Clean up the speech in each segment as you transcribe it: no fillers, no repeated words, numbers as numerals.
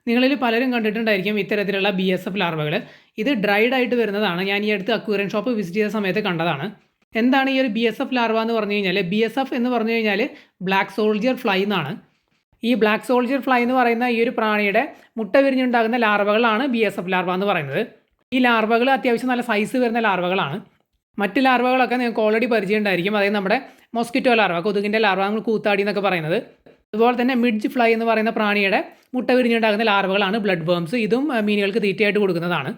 നിങ്ങളിൽ പലരും കണ്ടിട്ടുണ്ടായിരിക്കും ഇത്തരത്തിലുള്ള BSF ലാർവകൾ. ഇത് ഡ്രൈഡ് ആയിട്ട് വരുന്നതാണ്. ഞാൻ ഈ അടുത്ത് അക്വേറിയം ഷോപ്പ് വിസിറ്റ് ചെയ്ത സമയത്ത് കണ്ടതാണ്. എന്താണ് ഈ ഒരു BSF ലാർവ എന്ന് പറഞ്ഞു കഴിഞ്ഞാൽ? BSF എന്ന് പറഞ്ഞു കഴിഞ്ഞാൽ ബ്ലാക്ക് സോൾജിയർ ഫ്ലൈ എന്നാണ്. ഈ ബ്ലാക്ക് സോൾജിയർ ഫ്ലൈ എന്ന് പറയുന്ന ഈ ഒരു പ്രാണിയുടെ മുട്ട വിരിഞ്ഞുണ്ടാകുന്ന ലാർവകളാണ് BSF ലാർവ എന്ന് പറയുന്നത്. ഈ ലാർവകൾ അത്യാവശ്യം നല്ല സൈസ് വരുന്ന ലാർവകളാണ്. മറ്റ് ലാർവകളൊക്കെ നിങ്ങൾക്ക് ഓൾറെഡി പരിചയം ഉണ്ടായിരിക്കും. അതായത് നമ്മുടെ മൊസ്കിറ്റോ ലാർവ, കൊതുകിൻ്റെ ലാർവ, നമ്മൾ കൂത്താടി എന്നൊക്കെ പറയുന്നത്. അതുപോലെ തന്നെ മിഡ്ജ് ഫ്ലൈ എന്ന് പറയുന്ന പ്രാണിയുടെ മുട്ട വിരിഞ്ഞുണ്ടാകുന്ന ലാർവകളാണ് ബ്ലഡ് വേംസ്. ഇതും മീനുകൾക്ക് തീറ്റയായിട്ട് കൊടുക്കുന്നതാണ്.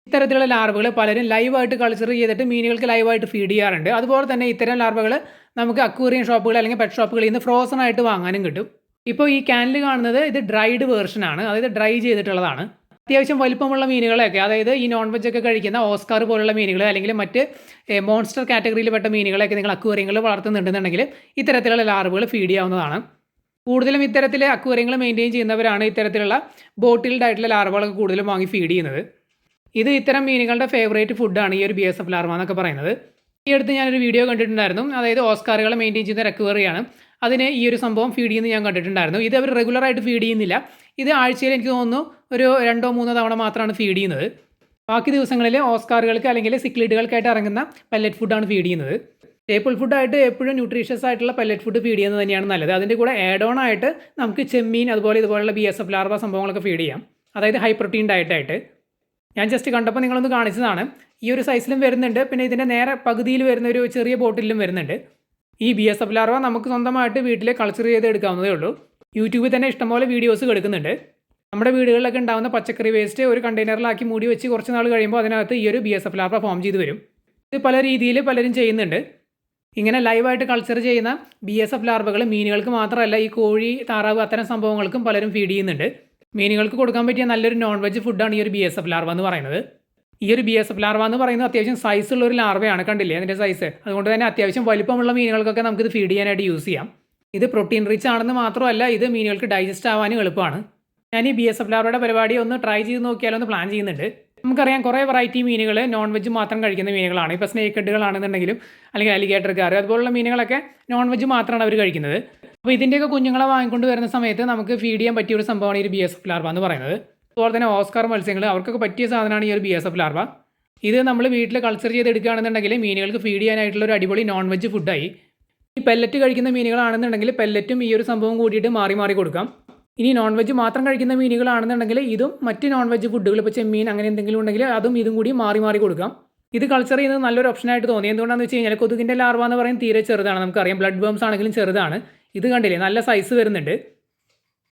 ഇത്തരത്തിലുള്ള ലാർവകൾ പലരും ലൈവായിട്ട് കൾച്ചർ ചെയ്തിട്ട് മീനുകൾക്ക് ലൈവായിട്ട് ഫീഡ് ചെയ്യാറുണ്ട്. അതുപോലെ തന്നെ ഇത്തരം ലാർവകൾ നമുക്ക് അക്വേറിയം ഷോപ്പുകൾ അല്ലെങ്കിൽ പെറ്റ് ഷോപ്പുകളിൽ നിന്ന് ഫ്രോസൺ ആയിട്ട് വാങ്ങാനും കിട്ടും. ഇപ്പോൾ ഈ ക്യാനിൽ കാണുന്നത് ഇത് ഡ്രൈഡ് വേർഷനാണ്, അതായത് ഡ്രൈ ചെയ്തിട്ടുള്ളതാണ്. അത്യാവശ്യം വലിപ്പമുള്ള മീനുകളെയൊക്കെ, അതായത് ഈ നോൺ വെജ് ഒക്കെ കഴിക്കുന്ന ഓസ്കാർ പോലുള്ള മീനുകൾ അല്ലെങ്കിൽ മറ്റ് മോൺസ്റ്റർ കാറ്റഗറിയിൽപ്പെട്ട മീനുകളെയൊക്കെ നിങ്ങൾ അക്വേറിയങ്ങളിൽ വളർത്തുന്നുണ്ടെന്നുണ്ടെങ്കിൽ ഇത്തരത്തിലുള്ള ലാർവകൾ ഫീഡ് ചെയ്യാവുന്നതാണ്. കൂടുതലും ഇത്തരത്തിൽ അക്വേറിയങ്ങൾ മെയിൻറ്റെയിൻ ചെയ്യുന്നവരാണ് ഇത്തരത്തിലുള്ള ബോട്ടിൽഡ് ആയിട്ടുള്ള ലാർവകളൊക്കെ കൂടുതലും വാങ്ങി ഫീഡ് ചെയ്യുന്നത്. ഇത് ഇത്തരം മീനുകളുടെ ഫേവറേറ്റ് ഫുഡാണ് ഈ ഒരു BSF ലാർവ എന്നൊക്കെ പറയുന്നത്. ഈ അടുത്ത് ഞാനൊരു വീഡിയോ കണ്ടിട്ടുണ്ടായിരുന്നു. അതായത് ഓസ്കാറുകളെ മെയിൻറ്റെയിൻ ചെയ്യുന്ന ഒരു അക്വേറിയാണ്. അതിന് ഈ ഒരു സംഭവം ഫീഡ് ചെയ്യുന്നത് ഞാൻ കണ്ടിട്ടുണ്ടായിരുന്നു. ഇത് അവർ റെഗുലറായിട്ട് ഫീഡ് ചെയ്യുന്നില്ല. ഇത് ആഴ്ചയിൽ എനിക്ക് തോന്നുന്നു ഒരു 2-3 തവണ മാത്രമാണ് ഫീഡ് ചെയ്യുന്നത്. ബാക്കി ദിവസങ്ങളിൽ ഓസ്കാറുകൾക്ക് അല്ലെങ്കിൽ സിക്ലിഡുകൾക്കായിട്ട് ഇറങ്ങുന്ന പെല്ലറ്റ് ഫുഡാണ് ഫീഡ് ചെയ്യുന്നത്. സ്റ്റേപ്പിൾ ഫുഡായിട്ട് എപ്പോഴും ന്യൂട്രീഷ്യസ് ആയിട്ടുള്ള പെല്ലറ്റ് ഫുഡ് ഫീഡ് ചെയ്യുന്നത് തന്നെയാണ് നല്ലത്. അതിൻ്റെ കൂടെ ആഡ് ഓൺ ആയിട്ട് നമുക്ക് ചെമ്മീൻ അതുപോലെ ഇതുപോലുള്ള BSF ലാർവ സംഭവങ്ങളൊക്കെ ഫീഡ് ചെയ്യാം. അതായത് ഹൈ പ്രോട്ടീൻ ഡയറ്റായിട്ട്. ഞാൻ ജസ്റ്റ് കണ്ടപ്പോൾ നിങ്ങളൊന്ന് കാണിച്ചതാണ്. ഈ ഒരു സൈസിലും വരുന്നുണ്ട്. പിന്നെ ഇതിൻ്റെ നേരെ പകുതിയിൽ വരുന്ന ഒരു ചെറിയ ബോട്ടിലും വരുന്നുണ്ട്. ഈ BSF ലാർവ നമുക്ക് സ്വന്തമായിട്ട് വീട്ടിൽ കൾച്ചർ ചെയ്ത് എടുക്കാവുന്നതേ ഉള്ളൂ. യൂട്യൂബിൽ തന്നെ ഇഷ്ടംപോലെ വീഡിയോസ് എടുക്കുന്നുണ്ട്. നമ്മുടെ വീടുകളിലൊക്കെ ഉണ്ടാകുന്ന പച്ചക്കറി വേസ്റ്റ് ഒരു കണ്ടെയ്നറിലാക്കി മൂടി വെച്ച് കുറച്ച് നാൾ കഴിയുമ്പോൾ അതിനകത്ത് ഈ ഒരു BSF ലാർവ ഫോം ചെയ്ത് വരും. ഇത് പല രീതിയിൽ പലരും ചെയ്യുന്നുണ്ട്. ഇങ്ങനെ ലൈവായിട്ട് കൾച്ചർ ചെയ്യുന്ന BSF ലാർവകൾ മീനുകൾക്ക് മാത്രമല്ല, ഈ കോഴി, താറാവ് അത്തരം സംഭവങ്ങൾക്കും പലരും ഫീഡ് ചെയ്യുന്നുണ്ട്. മീനുകൾക്ക് കൊടുക്കാൻ പറ്റിയ നല്ലൊരു നോൺ വെജ് ഫുഡാണ് ഈ ഒരു BSF ലാർവ എന്ന് പറയുന്നത്. ഈ ഒരു BSF ലാർവ എന്ന് പറയുന്നത് അത്യാവശ്യം സൈസുള്ള ഒരു ലാർവയാണ്. കണ്ടില്ലേ അതിൻ്റെ സൈസ്? അതുകൊണ്ട് തന്നെ അത്യാവശ്യം വലിപ്പമുള്ള മീനുകൾക്കൊക്കെ നമുക്കിത് ഫീഡ് ചെയ്യാനായിട്ട് യൂസ് ചെയ്യാം. ഇത് പ്രോട്ടീൻ റിച്ച് ആണെന്ന് മാത്രമല്ല, ഇത് മീനുകൾക്ക് ഡൈജസ്റ്റ് ആവാനും എളുപ്പമാണ്. ഞാൻ ഈ BSF ലാർവയുടെ പരിപാടി ഒന്ന് ട്രൈ ചെയ്ത് നോക്കിയാലോ എന്ന് പ്ലാൻ ചെയ്യുന്നുണ്ട്. നമുക്കറിയാം കുറേ വെറൈറ്റി മീനുകൾ നോൺ വെജ് മാത്രം കഴിക്കുന്ന മീനുകളാണ്. ഇപ്പോൾ സ്നേക്ക് ഹെഡുകളാണെന്നുണ്ടെങ്കിലും അല്ലെങ്കിൽ അലിഗേറ്റർ കാർ അതുപോലുള്ള മീനുകളൊക്കെ നോൺ വെജ് മാത്രമാണ് അവർ കഴിക്കുന്നത്. അപ്പോൾ ഇതിൻ്റെയൊക്കെ കുഞ്ഞുങ്ങളെ വാങ്ങിക്കൊണ്ട് വരുന്ന സമയത്ത് നമുക്ക് ഫീഡ് ചെയ്യാൻ പറ്റിയ ഒരു സംഭവമാണ് ഈ BSF ലാർവ എന്ന് പറയുന്നത്. അതുപോലെ തന്നെ ഓസ്കാർ മത്സ്യങ്ങൾ, അവർക്കൊക്കെ പറ്റിയ സാധനമാണ് ഈ ഒരു BSF ലാർവ. ഇത് നമ്മൾ വീട്ടിൽ കൾച്ചർ ചെയ്തെടുക്കുകയാണെന്നുണ്ടെങ്കിൽ മീനുകൾക്ക് ഫീഡ് ചെയ്യാനായിട്ടുള്ള ഒരു അടിപൊളി നോൺ വെജ് ഫുഡായി. ഈ പെല്ലറ്റ് കഴിക്കുന്ന മീനുകളാണെന്നുണ്ടെങ്കിൽ പെല്ലറ്റും ഈ ഒരു സംഭവം കൂടിയിട്ട് മാറി മാറി കൊടുക്കാം. ഇനി നോൺ വെജ് മാത്രം കഴിക്കുന്ന മീനുകളാണെന്നുണ്ടെങ്കിൽ ഇതും മറ്റ് നോൺ വെജ് ഫുഡുകൾ, ഇപ്പോൾ ചെമ്മീൻ അങ്ങനെ എന്തെങ്കിലും ഉണ്ടെങ്കിൽ അതും ഇതും കൂടി മാറി മാറി കൊടുക്കാം. ഇത് കൾച്ചർ ചെയ്യുന്നത് നല്ലൊരു ഓപ്ഷനായിട്ട് തോന്നി. എന്തുകൊണ്ടാണെന്ന് വെച്ച് കഴിഞ്ഞാൽ കൊതുകിൻ്റെ ലാർവ എന്ന് പറയുന്നത് തീരെ ചെറുതാണ്. നമുക്കറിയാം ബ്ലഡ് വേംസ് ആണെങ്കിലും ചെറുതാണ്. ഇത് കണ്ടില്ലേ നല്ല സൈസ് വരുന്നുണ്ട്.